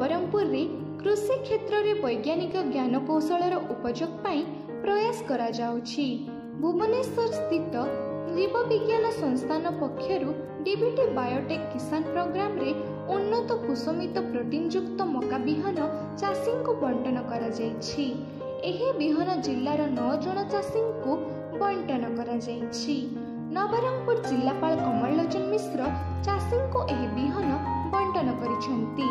नवरंगपुर रे कृषि क्षेत्र में वैज्ञानिक ज्ञान कौशलर उपयोग पाई प्रयास करा जाउछि। भुवनेश्वर स्थित जीव विज्ञान संस्थान पक्षर डीबीटी बायोटेक किसान प्रोग्राम रे उन्नत कुसुमित प्रोटीन युक्त मका बिहन चाषी को बंटन करा जाइछि। एही बिहन जिल्लार 9 जन चाषी को बंटन करा जाइछि। नवरंगपुर जिलापाल कमल लोचन मिश्र चाषी को एही बिहन बंटन करिसेंती।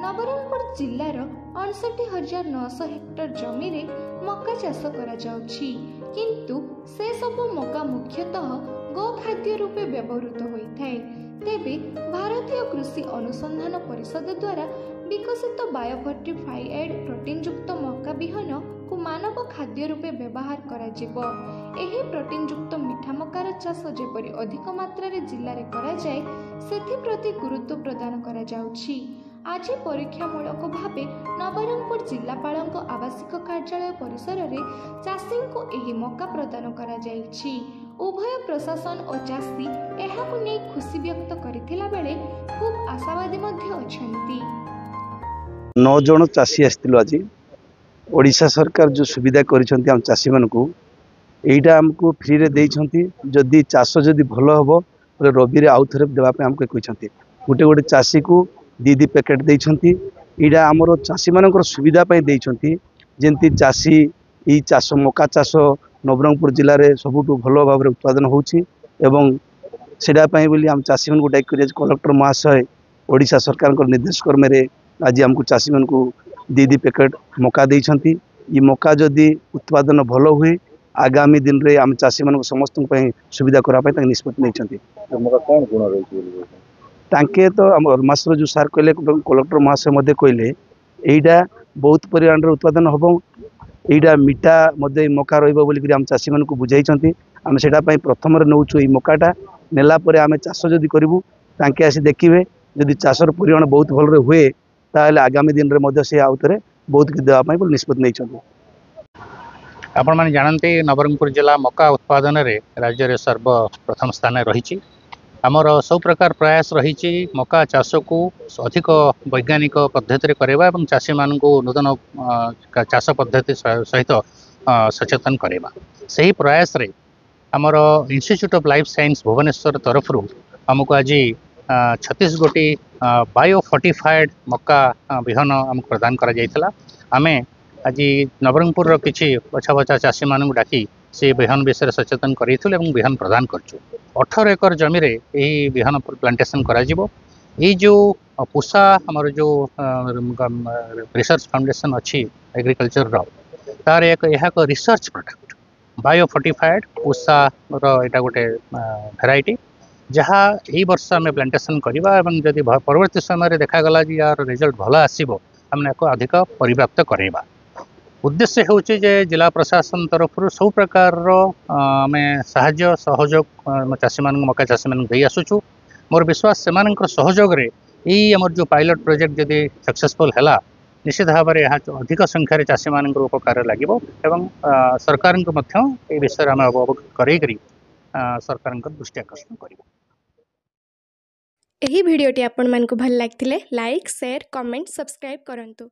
नवरंगपुर जिल्लार 59,900 हेक्टर जमी रे मका चाष करा जाउछि, किंतु से सब मका मुख्यतः गो खाद्य रूपे व्यवहृत होइथाय। तेबे भारतीय कृषि अनुसंधान परिषद द्वारा विकसित बायोफर्टिफाइड प्रोटीन युक्त मका बिहन को मानव खाद्य रूपे व्यवहार करा जिवो। एही प्रोटीन युक्त मिठा मकार चाष जेपरि अधिक मात्रा रे जिल्ला रे करा जाय सेथि प्रति गुरुत्व प्रदान करा जाउछि। आज परीक्षामूलक भावे नवरंगपुर जिलापालक आवासिक कार्यालय परिसर रे चाषी को एही मौका प्रदान करा जाइछि। उभय प्रशासन और चाषी एहाकु नै खुशी व्यक्त करिथिला बेले खूब आशावादी मध्ये अछंती। 9 जन चाषी आस्तिलु। आज ओडिशा सरकार जो सुविधा करिसंती हम चाषी मानकु एइटा हमकु फ्री रे देइछंती। जदि चाष जदि भलो हबो रबी रे आउ थरे देबा पे हमके कहिसंती। गोटे गोटे चाषी को दी पैकेट देइछंती। एइटा हमरो चाषी मानकर सुविधा पय देइछंती। जेंती चाषी ई चाष मका चाष नवरंगपुर जिल्ला रे सबुटु भलो भाबरे उत्पादन होउछि एवं सेडा पय बोली हम चाषी मन को डाक करिया कलेक्टर महाशय ओडिशा सरकार को निर्देश क्रम रे आज हमको चाषी मन को दी पैकेट मका देइछंती। ई मका जदि उत्पादन भलो हुए आगामी दिन रे हम चाषी मन को समस्त पय सुविधा करा पय तक निष्पत्ति नेइछंती। मका कोन गुण रहिछि तांके तो मास्टर जो सार कहले कलेक्टर महाशय मध्य कहले एइटा बहुत परिमाण रे उत्पादन हबो। एइटा मीठा मध्य मका रहिबो बोली कि हम चाषी मन को बुझाइछंती। हम सेटा पय प्रथम रे नउछु ई मकाटा नेला परे आमे चाष जदि करिवु तांके आसी देखिबे जदि चाषर परिमाण बहुत भल रे हुए ताले आगामी दिन रे मध्य से आउतरे बहुत कि देवा पय बोली निष्पत्ति नेइछंती। आपण माने जानते नवरंगपुर जिला मका उत्पादन रे राज्य रे सर्वप्रथम स्थान रही। आमर सब प्रकार प्रयास रही मका चाष को अधिक वैज्ञानिक पद्धति करवा और चाषी मान नूतन चाष पद्धति सहित सचेतन करवा। से प्रयास रे आमर institute of life science Bhubaneswar तरफ आमको आज 36 गोटी बायोफर्टिफाइड मका बिहन आमको प्रदान करा जायतिला। आमे आज नवरंगपुर किसी बछा बछा चाषी मान डाकी से बिहन विषय सचेतन करें बिहन प्रदान करछु। 18 एकर जमी रे यही बिहन प्लांटेशन करा जिवो। ये जो पूषा हमर जो रिसर्च फाउंडेशन अच्छी एग्रीकल्चर रो तार एक रिसर्च प्रोडक्ट बायोफर्टिफाइड पूषा एटा गोटे भेराइटी जहाँ यही वर्ष आम प्लांटेशन करवा और जदि परवर्ती समय देखा गला जी यार रिजल्ट भल आसीबो हमने अधिक परिव्याप्त करवा। उद्देश्य होचे जे जिला प्रशासन तरफ सब प्रकार आम साहाय्य सहयोग चाषी मान मका चाषी मान दे आसुचु। मोर विश्वास से सहयोग रे यही आमर जो पायलट प्रोजेक्ट जदि सक्सेसफुल है निश्चित भाव में यहाँ अधिक संख्यार चाषी मान उपकार लगे एवं सरकार को विषय आम अवगत करें सरकार दृष्टि आकर्षण कर। एही वीडियोटी आपण मानकु भल लागथिले लाइक शेयर कमेंट सब्सक्राइब करंतु।